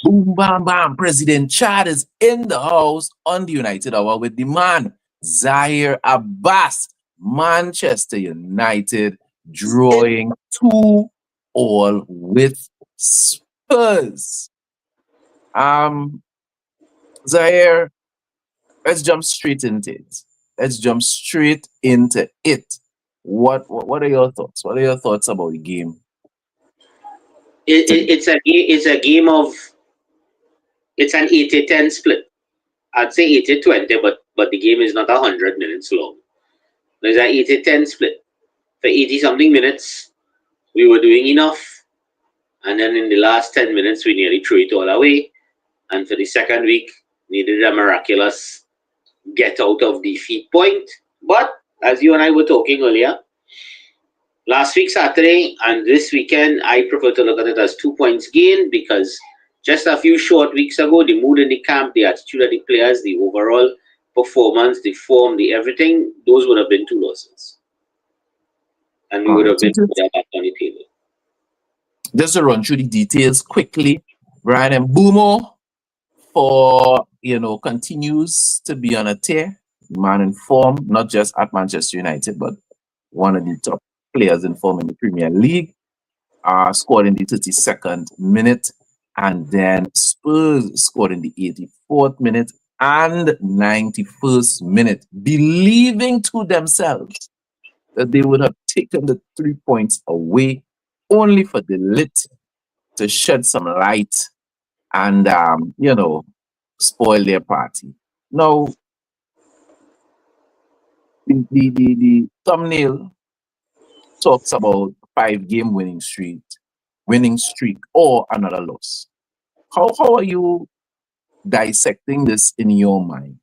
Boom, bam, bam. President Chad is in the house on the United Hour with the man, Zahir Abbas. Manchester United drawing 2-2 with Spurs. Um, Zahir, let's jump straight into it. Let's jump straight into it. What are your thoughts? What are your thoughts about the game today? It's a game of it's an 80-10 split. I'd say 80-20, but the game is not 100 minutes long. There's an 80-10 split. For 80 something minutes, we were doing enough, and then in the last 10 minutes, we nearly threw it all away. And for the second week, needed a miraculous get out of defeat point. But as you and I were talking earlier, last week Saturday and this weekend, I prefer to look at it as 2 points gained because just a few short weeks ago, the mood in the camp, the attitude of the players, the overall performance, the form, the everything, those would have been 2 losses. And we All would right. have been back on the table. Just to run through the details quickly, Brian and Boomo continues to be on a tear. Man in form, not just at Manchester United, but one of the top players in form in the Premier League. Scored in the 32nd minute, and then Spurs scored in the 84th minute and 91st minute, believing to themselves that they would have taken the 3 points away, only for the lit to shed some light and spoil their party. Now, the thumbnail talks about 5 game winning streak or another loss. How are you dissecting this in your mind?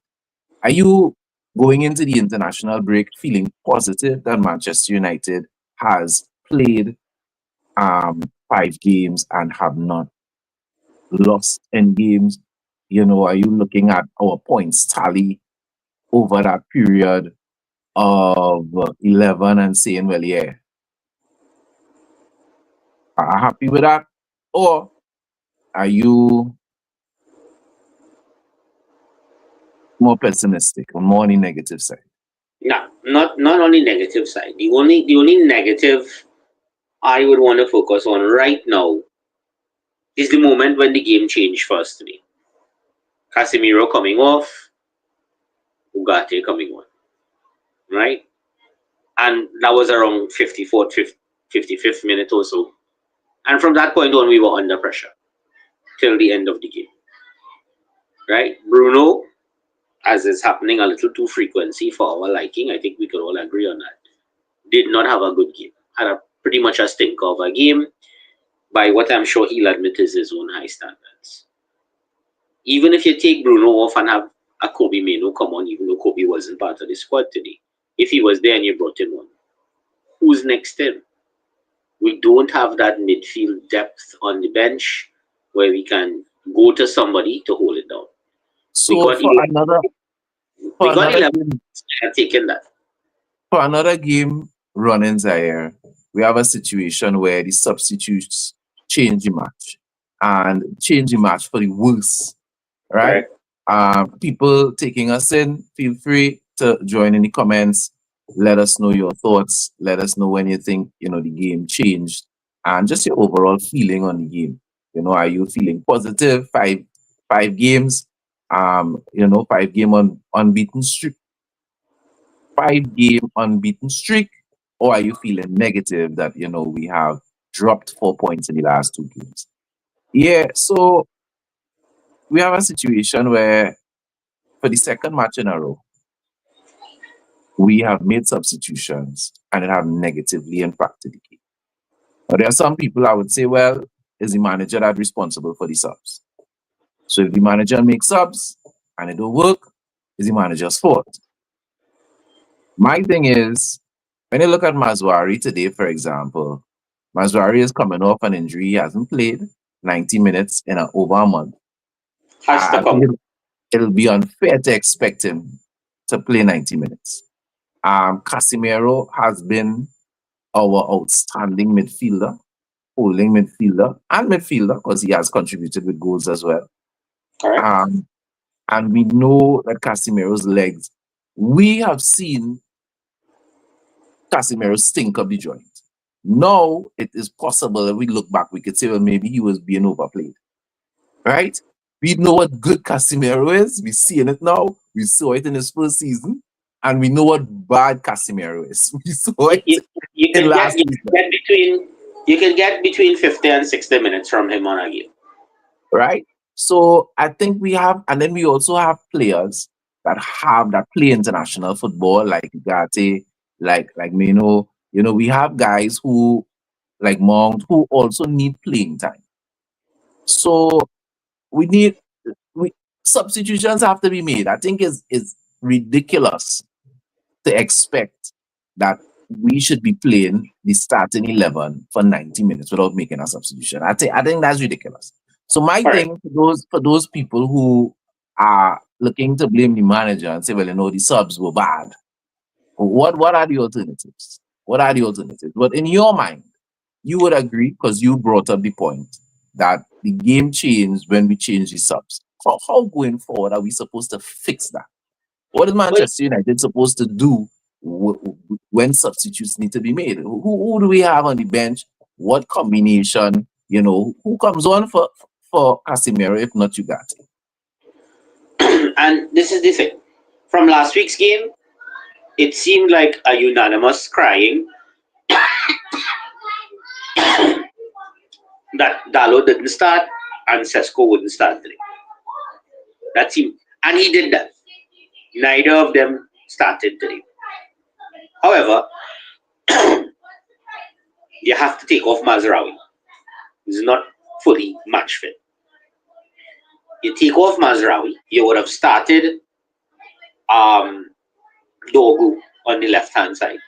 Are you going into the international break feeling positive that Manchester United has played 5 games and have not lost any games? Are you looking at our points tally over that period of 11 and saying, well, yeah, are happy with that? Or are you more pessimistic or more on the negative side? No, not only negative side. The only negative I would want to focus on right now is the moment when the game changed for us today. Casemiro coming off, Ugarte coming on, right? And that was around 54th, 55th minute or so. And from that point on, we were under pressure till the end of the game, right? Bruno, as is happening a little too frequently for our liking, I think we could all agree on that, did not have a good game. Had a pretty much a stinker of a game by what I'm sure he'll admit is his own high standards. Even if you take Bruno off and have a Kobe Mino come on, even though Kobe wasn't part of the squad today, if he was there and you brought him on, who's next in? We don't have that midfield depth on the bench where we can go to somebody to hold it down. We So got for 11, another for we got another 11 game taking that. for another game running Zaire, we have a situation where the substitutes change the match and change the match for the worse, right? Correct. People taking us in, feel free to join in the comments. Let us know your thoughts. Let us know when you think the game changed and just your overall feeling on the game. Are you feeling positive? Five games, 5 game on unbeaten streak, 5 game unbeaten streak, or are you feeling negative that we have dropped 4 points in the last 2 games? Yeah, so we have a situation where for the second match in a row, we have made substitutions and it have negatively impacted the game. Now, there are some people I would say, well, is the manager that responsible for the subs? So if the manager makes subs and it don't work, is the manager's fault? My thing is, when you look at Mazwari today, for example, Mazwari is coming off an injury. He hasn't played 90 minutes in over a month. Has to I think come. it'll be unfair to expect him to play 90 minutes. Casemiro has been our outstanding midfielder. holding midfielder because he has contributed with goals as well. Correct. Um, and we know that Casemiro's legs. We have seen Casemiro stink up the joint. Now it is possible that we look back, we could say, well, maybe he was being overplayed, right? We know what good Casemiro is. We're seeing it now. We saw it in his first season, and we know what bad Casemiro is. We saw You, it you, you in can get last you season, can get between you can get between 50 and 60 minutes from him on a game. right? So I think we have, and then we also have players that play international football, like Gate, like Mino. We have guys who like Mount who also need playing time. So we need we substitutions have to be made. I think is ridiculous to expect that we should be playing the starting 11 for 90 minutes without making a substitution. I think that's ridiculous. So my Correct. thing for those people who are looking to blame the manager and say, well, the subs were bad. What are the alternatives? What are the alternatives? But in your mind, you would agree because you brought up the point that the game changed when we changed the subs. How going forward are we supposed to fix that? What is Well, Manchester United supposed to do when substitutes need to be made? Who do we have on the bench? What combination? Who comes on for Casemiro if not Ugarte? and this is the thing. From last week's game, it seemed like a unanimous crying that Dalo didn't start and Sesko wouldn't start today. That seemed, and he did that. Neither of them started today. However, you have to take off Mazraoui. He's not fully match fit. You take off Mazraoui, you would have started um, Dogu on the left hand side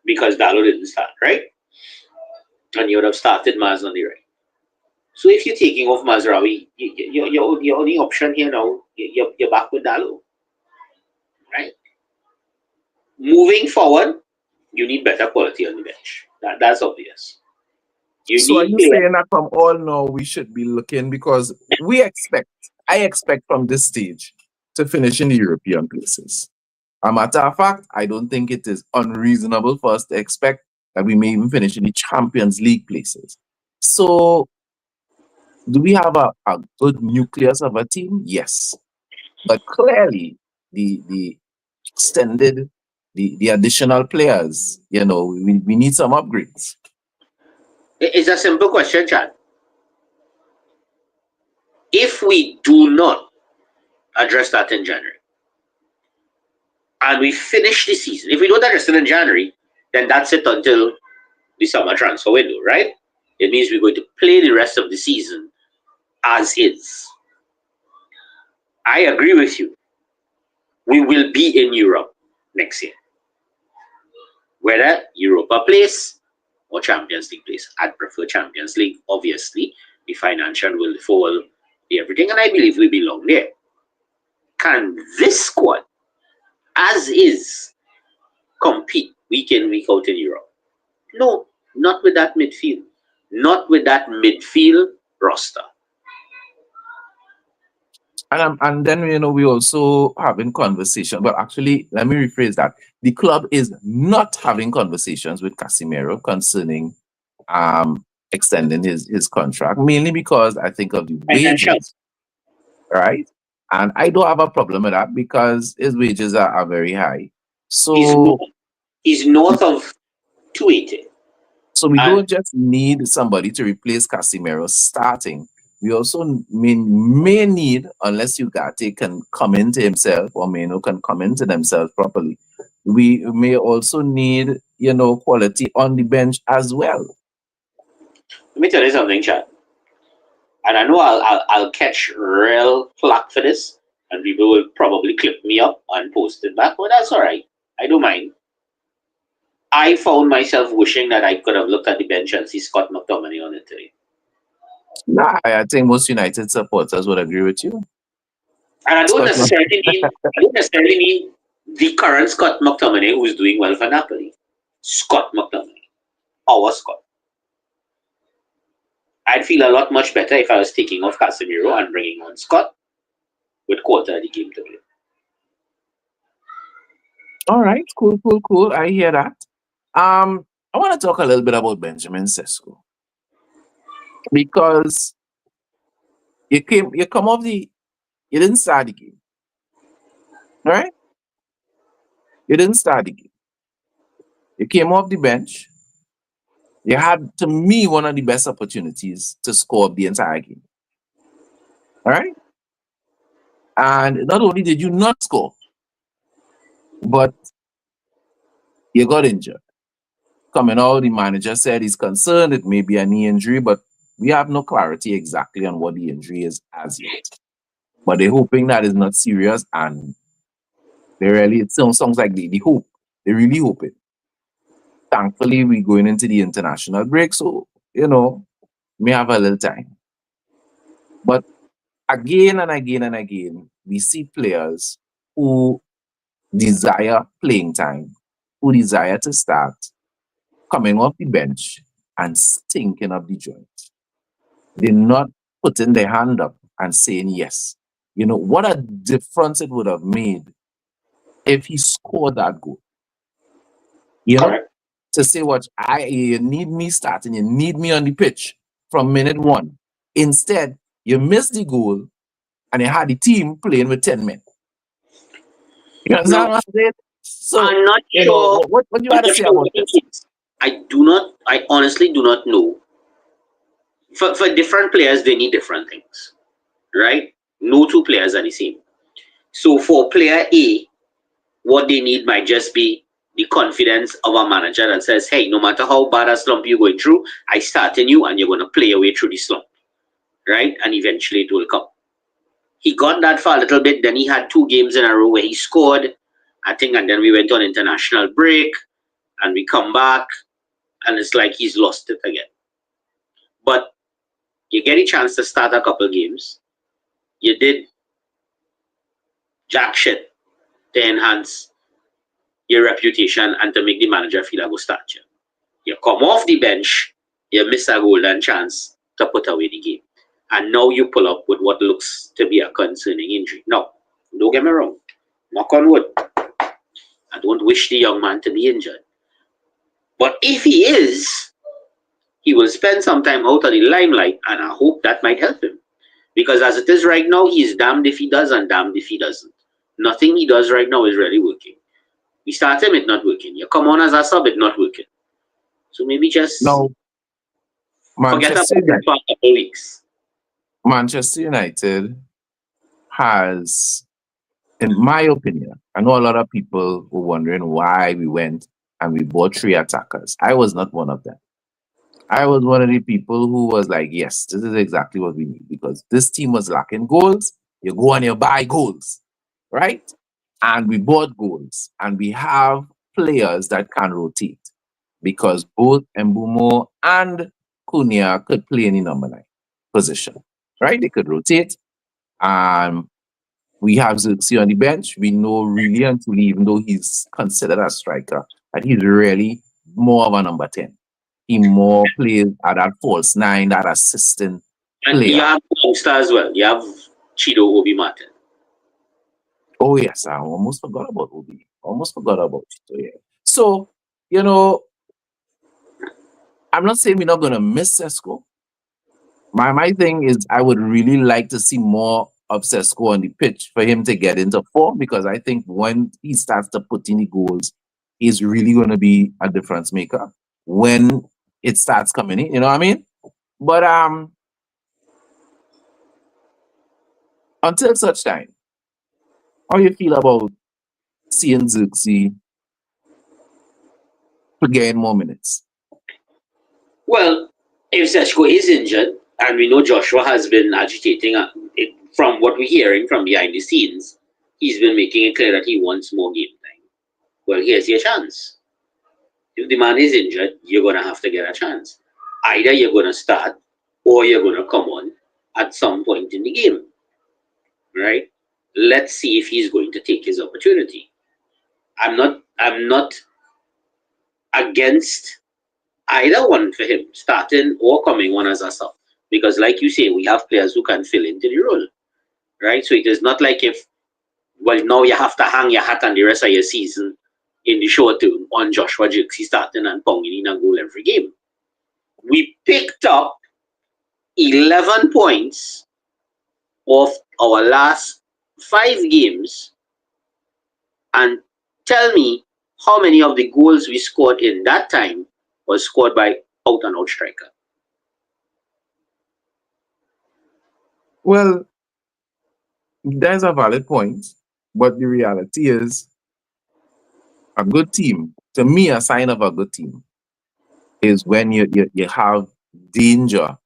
because Dalo didn't start, right? And you would have started Maz on the right. So if you're taking off Mazraoui, your only option here now, you're back with Dalo, right? Moving forward, you need better quality on the bench. That's obvious. You So are need you players. saying that from all now we should be looking because I expect from this stage to finish in the European places. A matter of fact, I don't think it is unreasonable for us to expect that we may even finish in the Champions League places. So, do we have a good nucleus of a team? Yes. But clearly, the extended, the additional players, we need some upgrades. It's a simple question, Chad. If we do not address that in January and we finish the season, if we don't address it in January, then that's it until the summer transfer window, right? It means we're going to play the rest of the season as is. I agree with you. We will be in Europe next year. Whether Europa place or Champions League place. I'd prefer Champions League, obviously. The financial will fall, the everything, and I believe we belong there. Can this squad, as is, compete week in, week out in Europe? No, not with that midfield. Not with that midfield roster. And then we also having conversation. But actually, let me rephrase that. The club is not having conversations with Casemiro concerning extending his contract, mainly because I think of the Financial. wages, right? And I don't have a problem with that because his wages are very high. He's So north, he's north of 280. So we And don't just need somebody to replace Casemiro starting. We also may need, unless Ugarte can come into himself or Meno can come into themselves properly, we may also need, quality on the bench as well. let me tell you something, Chad. And I know I'll catch real flack for this, and people will probably clip me up and post it back, but that's all right. I don't mind. I found myself wishing that I could have looked at the bench and see Scott McTominay on it today. Nah, I think most United supporters would agree with you. And Scott, I don't necessarily mean the current Scott McTominay who's doing well for Napoli. Scott McTominay. Our Scott. I'd feel a lot much better if I was taking off Casemiro and bringing on Scott with quarter of the game to play. All right, cool, cool, cool. I hear that. I want to talk a little bit about Benjamin Sesko because you come off you didn't start the game, all right? You didn't start the game. You came off the bench. You had, to me, one of the best opportunities to score the entire game, all right? And not only did you not score, but you got injured. Coming out, the manager said he's concerned it may be a knee injury, but we have no clarity exactly on what the injury is as yet. But they're hoping that it's not serious, and they really, it sounds like they hope. They really hope it. Thankfully, we're going into the international break, so, we have a little time. But again and again and again, we see players who desire playing time, who desire to start, coming off the bench and stinking up the joint. They're not putting their hand up and saying yes. What a difference it would have made if he scored that goal. You know, Correct. to say what you need me starting, you need me on the pitch from minute one. Instead, you missed the goal and you had the team playing with 10 men. You understand Now, what I'm saying? So, I'm not sure. what you I'm had to not say sure about what it this? is. I honestly do not know. For different players, they need different things, right? No two players are the same. So for player A, what they need might just be the confidence of a manager that says, hey, no matter how bad a slump you're going through, I start in you and you're going to play your way through the slump, right? And eventually it will come. He got that for a little bit. Then he had 2 games in a row where he scored, I think, and then we went on international break and we come back and it's like he's lost it again. But you get a chance to start a couple games. You did jack shit to enhance your reputation and to make the manager feel I go start you. You come off the bench, you miss a golden chance to put away the game. And now you pull up with what looks to be a concerning injury. Now, don't get me wrong. Knock on wood. I don't wish the young man to be injured. But if he is, he will spend some time out of the limelight, and I hope that might help him. Because as it is right now, he's damned if he does and damned if he doesn't. Nothing he does right now is really working. We start him, it's not working. You come on as a sub, it's not working. So maybe just Now, forget about Manchester it United, for a couple of weeks. Manchester United has, in my opinion, I know a lot of people were wondering why we went and we bought 3 attackers. I was not one of them. I was one of the people who was like, yes, this is exactly what we need because this team was lacking goals. You go and you buy goals, right? And we bought goals and we have players that can rotate because both Mbumo and Cunha could play any number 9 position, right? They could rotate. And we have Xerxes on the bench. We know really until even though he's considered a striker, that he's really more of a number 10. He more plays at that false 9, that assistant And you player. have youngster as well. You have Chido Obi Martin. Oh, yes, I almost forgot about Obi. Almost forgot about it. So, yeah. So, you know, I'm not saying we're not going to miss Sesko. My thing is, I would really like to see more of Sesko on the pitch for him to get into form because I think when he starts to put in the goals, he's really going to be a difference maker when it starts coming in. You know what I mean? But until such time, how you feel about seeing Xerxes to gain more minutes? Well, if Seshko is injured, and we know Joshua has been agitating it, from what we're hearing from behind the scenes, he's been making it clear that he wants more game time. Well, here's your chance. If the man is injured, you're going to have to get a chance. Either you're going to start or you're going to come on at some point in the game, right? Let's see if he's going to take his opportunity. I'm not against either one for him, starting or coming on as a sub. because, like you say, we have players who can fill into the role, right? So it is not like if, well, now you have to hang your hat on the rest of your season in the short term on Joshua Jirksey starting and pounding in a goal every game. We picked up 11 points of our last 5 games, and tell me how many of the goals we scored in that time was scored by out and out striker. Well, there's a valid point, but the reality is a good team. To me, a sign of a good team is when you have danger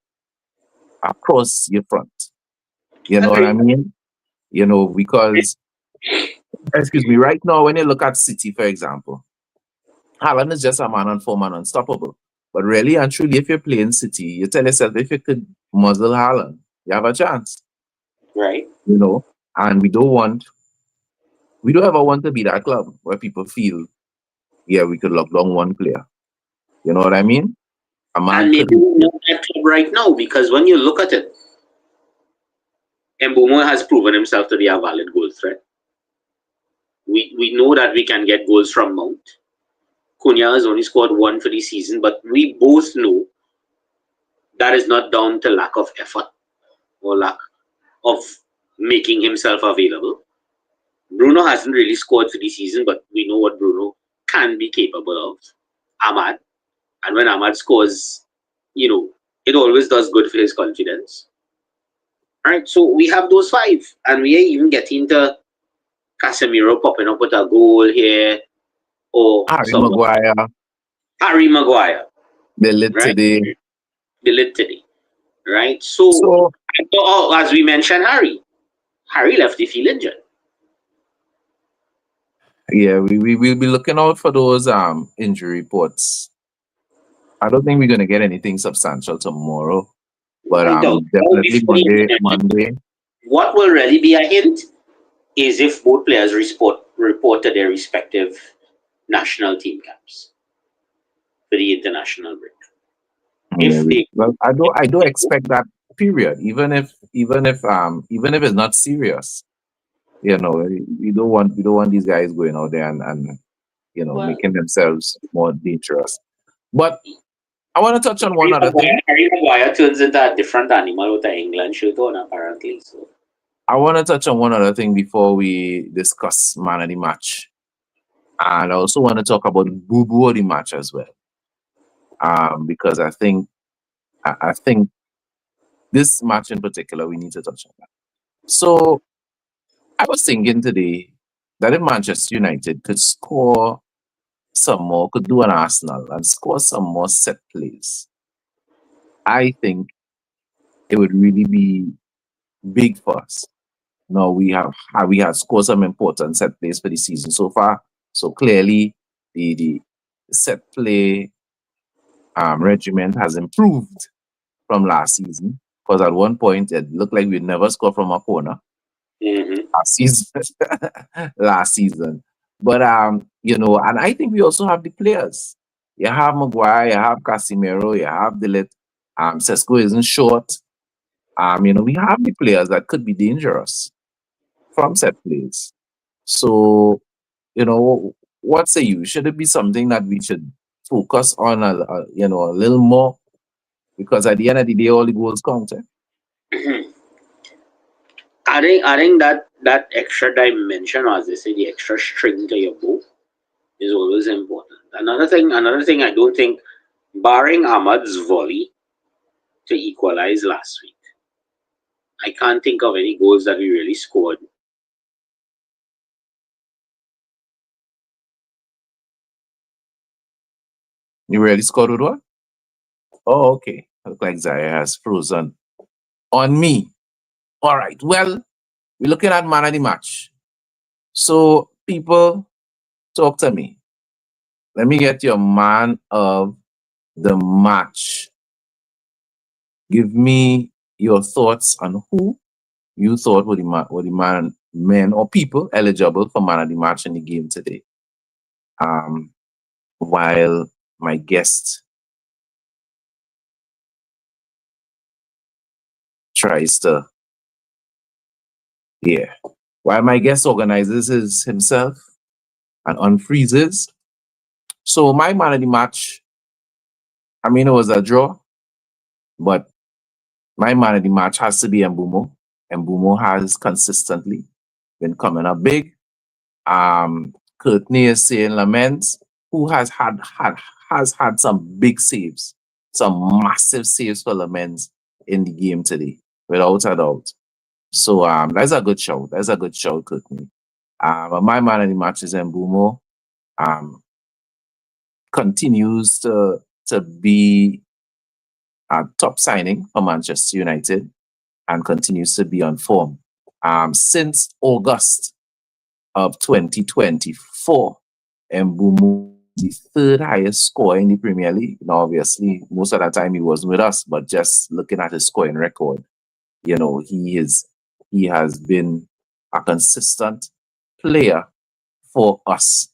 across your front. You know what I Agreed. mean? Because excuse me, right now when you look at City, for example, Haaland is just a man on form and unstoppable. But really and truly, if you're playing City, you tell yourself if you could muzzle Haaland, you have a chance. Right. You know, and we don't ever want to be that club where people feel, yeah, we could lock down one player. You know what I mean? A man And could. maybe we're not that club right now because when you look at it, Mbumo has proven himself to be a valid goal threat. We know that we can get goals from Mount. Cunha has only scored one for the season, but we both know that is not down to lack of effort or lack of making himself available. Bruno hasn't really scored for the season, but we know what Bruno can be capable of. Ahmad, and when Ahmad scores, it always does good for his confidence. All right, so we have those 5, and we are even getting to Casemiro popping up with a goal here, or Harry someone, Maguire, Harry Maguire, they lit right? today. The lit today, right? So, So, as we mentioned, Harry left the field injured. yeah, we will be looking out for those injury reports. I don't think we're going to get anything substantial tomorrow, but I doubt. Well, definitely before the Monday, internet, Monday. what will really be a hint is if both players report to their respective national team camps for the international break. Yeah, If they, well, I do expect that period, even if it's not serious. We don't want these guys going out there and well, making themselves more dangerous. But I want to touch on one other thing. Harry Maguire turns into a different animal with an England shirt on, apparently. So, I want to touch on one other thing before we discuss man of the match, and I also want to talk about boo boo of the match as well. Because I think this match in particular we need to touch on that. So I was thinking today that if Manchester United could score some more, could do an Arsenal and score some more set plays, I think it would really be big for us. Now we have scored some important set plays for the season so far. So clearly the set play regiment has improved from last season. Because at one point it looked like we'd never score from a corner hmm last season. last season. But and I think we also have the players. You have Maguire, you have Casemiro, you have Delit. Sesko isn't short. We have the players that could be dangerous from set plays. So, what say you? Should it be something that we should focus on a little more? Because at the end of the day, all the goals count. Eh? adding that extra dimension, or as they say, the extra string to your bow, is always important. Another thing, I don't think, barring Ahmad's volley to equalize last week, I can't think of any goals that we really scored. You really scored with what? Oh, okay. Look like Zaya has frozen on me. All right. Well, we're looking at man of the match. So, people, talk to me. Let me get your man of the match. Give me your thoughts on who you thought were the men or people eligible for man of the match in the game today. Um, while my guest tries to, yeah. While my guest organizes his himself and unfreezes. So my man of the match, I mean, it was a draw, but my man of the match has to be Mbumo. Mbumo has consistently been coming up big. Courtney is saying Laments, who has had some big saves, some massive saves for Laments in the game today, without a doubt. So that's a good show. That's a good show, Courtney. But my man of the match is Mbumo. Um, continues to be a top signing for Manchester United and continues to be on form. Since August of 2024, Mbumo the third highest scorer in the Premier League. Now, obviously, most of the time he wasn't with us, but just looking at his scoring record, he has been a consistent player for us.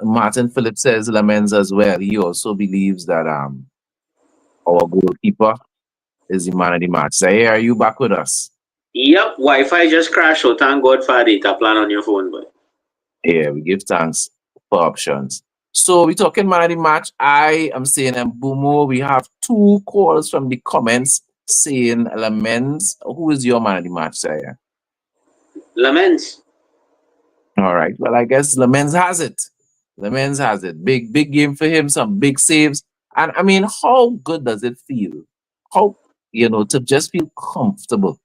Martin Phillips says Lamens as well. He also believes that our goalkeeper is the man of the match. Zaire, are you back with us? Yep, Wi-Fi just crashed, so thank God for a data plan on your phone, but Yeah, we give thanks for options. So we're talking man of the match. I am saying Mbumo. We have two calls from the comments saying Lamens. Who is your man of the match, Zaire? laments. All right. Well, I guess Lamens has it. Lamens has it. Big game for him. Some big saves. And I mean, how good does it feel? How to just feel comfortable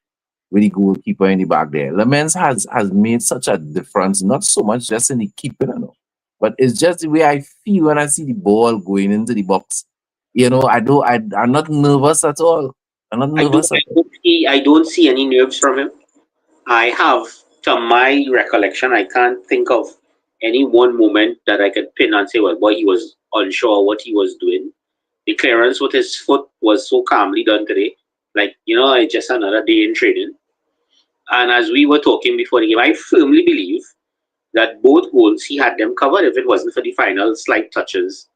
with the goalkeeper in the back there. Lamens has made such a difference. Not so much just in the keeping, but it's just the way I feel when I see the ball going into the box. I'm not nervous at all. I'm not I don't, nervous at I all. don't see, I don't see any nerves from him. I have, to my recollection, I can't think of any one moment that I could pin and say, well, boy, he was unsure what he was doing. The clearance with his foot was so calmly done today. Like, it's just another day in training. And as we were talking before the game, I firmly believe that both goals he had them covered if it wasn't for the final slight touches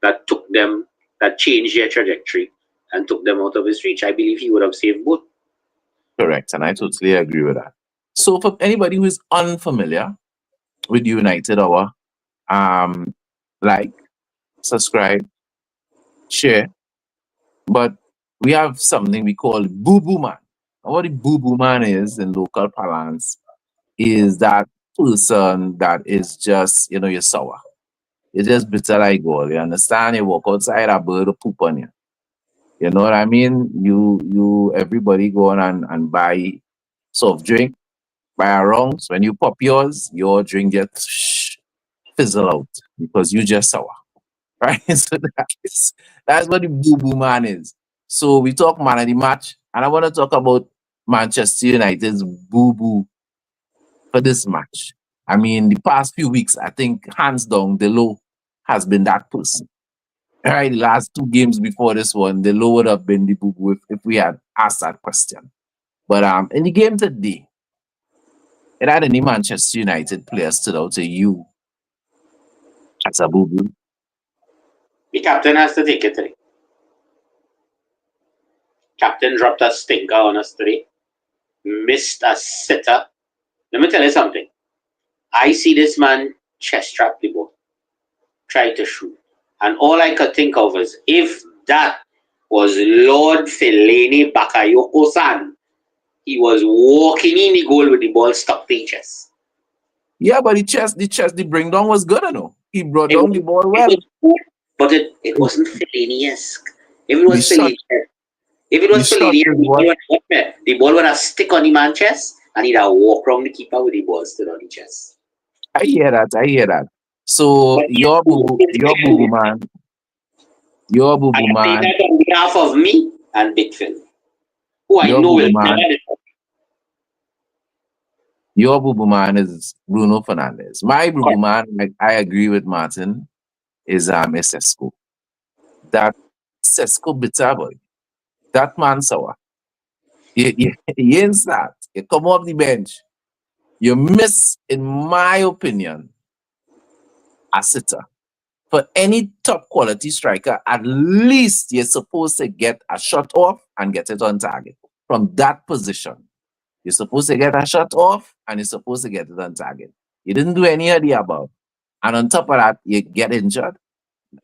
that changed their trajectory and took them out of his reach. I believe he would have saved both. Correct, and I totally agree with that. So for anybody who is unfamiliar with United Hour, um, like, subscribe, share. But we have something we call Boo Boo Man. And what the Boo Boo Man is in local parlance is that person that is just, you're sour. You're just bitter like gold. You understand? You walk outside, a bird will poop on you. You know what I mean? Everybody go on and buy soft drink, buy a rungs. When you pop yours, your drink gets fizzle out because you just sour. Right? So that's what the boo boo man is. So we talk man of the match, and I want to talk about Manchester United's boo boo for this match. I mean, the past few weeks, I think hands down, Delo has been that person. All right, the last two games before this one, Delo would have been the boo boo if we had asked that question. But in the game today, it had any Manchester United player stood out to you as a boo boo? The captain has to take it today. Captain dropped a stinker on us today. Missed a sitter. Let me tell you something. I see this man chest trap the ball, try to shoot. And all I could think of is if that was Lord Fellaini Bakayoko san, he was walking in the goal with the ball stuck to his chest. Yeah, but the bring down was good, I know. He brought It down the was, ball it well. was good, but it wasn't Fellaini-esque. If it The was shot, Fellaini, if it the was shot Fellaini, is what the ball would have stick on the man chest and he'd have walk around the keeper with the ball still on the chest. I hear that. I hear that. So But yes, Your I boo boo can say man, that on behalf of me and Big Phil, who I your know boo boo will never man, disappoint. your boo boo man is Bruno Fernandez. My boo boo man, I agree with Martin, is Sesko. That Sesko bitter boy. That man sour. You ain't start. You come off the bench. You miss, in my opinion, a sitter. For any top quality striker, at least you're supposed to get a shot off and get it on target. from that position. You're supposed to get a shot off and you're supposed to get it on target. You didn't do any of the above. And on top of that, you get injured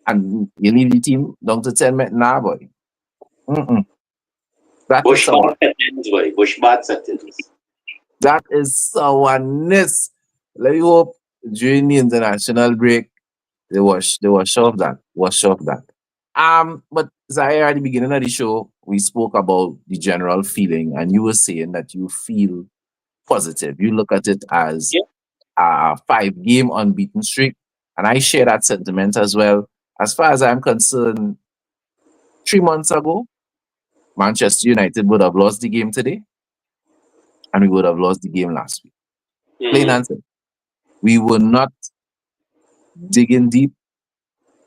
and you leave the team down to 10 minutes now, boy. Mm-mm. That is Bush someone. Bath settings, boy. Bush Bath settings. That is someoneness. Let me hope during the international break they were sure of that. Was sure of that. But Zaire, at the beginning of the show, we spoke about the general feeling, and you were saying that you feel positive. You look at it as Yeah. a 5 game unbeaten streak. And I share that sentiment as well. As far as I'm concerned, 3 months ago, Manchester United would have lost the game today, and we would have lost the game last week. Plain Mm-hmm. and simple. We were not digging deep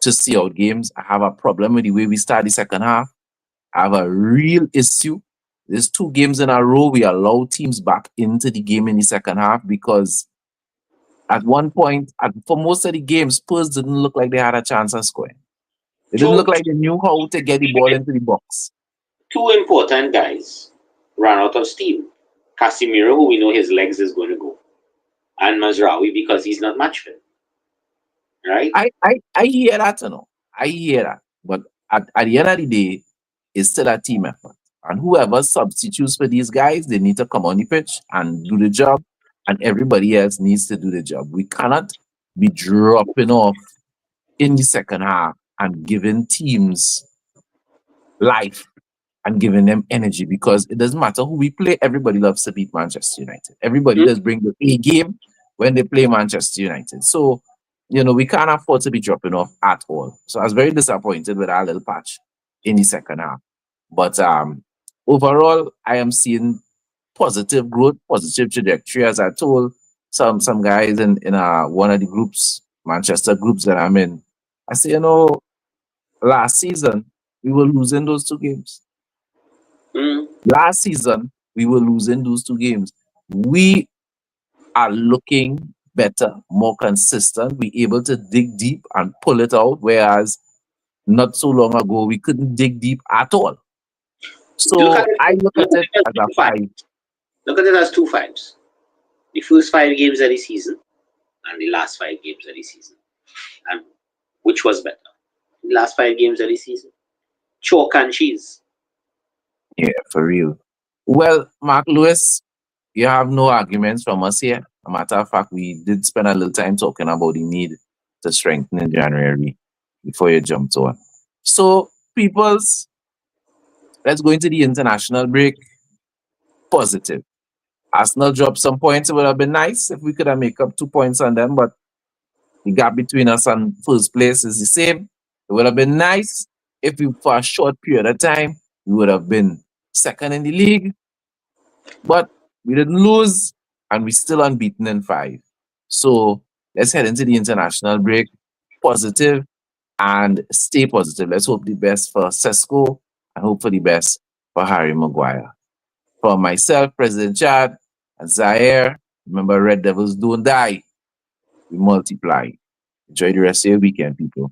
to see out games. I have a problem with the way we start the second half. I have a real issue. There's 2 games in a row we allow teams back into the game in the second half because at one point, for most of the games, Spurs didn't look like they had a chance of scoring. It didn't look Two, like they knew how to get the ball into the box. two important guys ran out of steam. Casemiro, who we know his legs is going to go, and Mazraoui because he's not match fit, right? I hear that, you know. I hear that. But at the end of the day, it's still a team effort. And whoever substitutes for these guys, they need to come on the pitch and do the job. And everybody else needs to do the job. We cannot be dropping off in the second half and giving teams life and giving them energy because it doesn't matter who we play. Everybody loves to beat Manchester United. Everybody Hmm? does bring the A game when they play Manchester United. So, we can't afford to be dropping off at all. So I was very disappointed with our little patch in the second half. But overall, I am seeing positive growth, positive trajectory. As I told some guys in one of the groups, Manchester groups that I'm in, I say, last season we were losing those 2 games. Mm. Last season, we were losing those 2 games. We are looking better, more consistent. We able to dig deep and pull it out, whereas not so long ago we couldn't dig deep at all. Look at So it. I look at Look at it it as as a two fives. 5. Look at it as two fives. The first 5 games of the season and the last 5 games of the season. And which was better? The last 5 games of the season. Chalk and cheese. Yeah, for real. Well, Mark Lewis, you have no arguments from us here. A matter of fact, we did spend a little time talking about the need to strengthen in January before you jumped on. So, peoples, let's go into the international break. Positive. Arsenal dropped some points. It would have been nice if we could have make up 2 points on them, but the gap between us and first place is the same. It would have been nice if we, for a short period of time, we would have been second in the league, but we didn't lose and we still unbeaten in 5. So let's head into the international break positive and stay positive. Let's hope the best for Sesko and hope for the best for Harry Maguire. For myself, President Chad, and Zaire, remember Red Devils don't die, we multiply. Enjoy the rest of your weekend, people.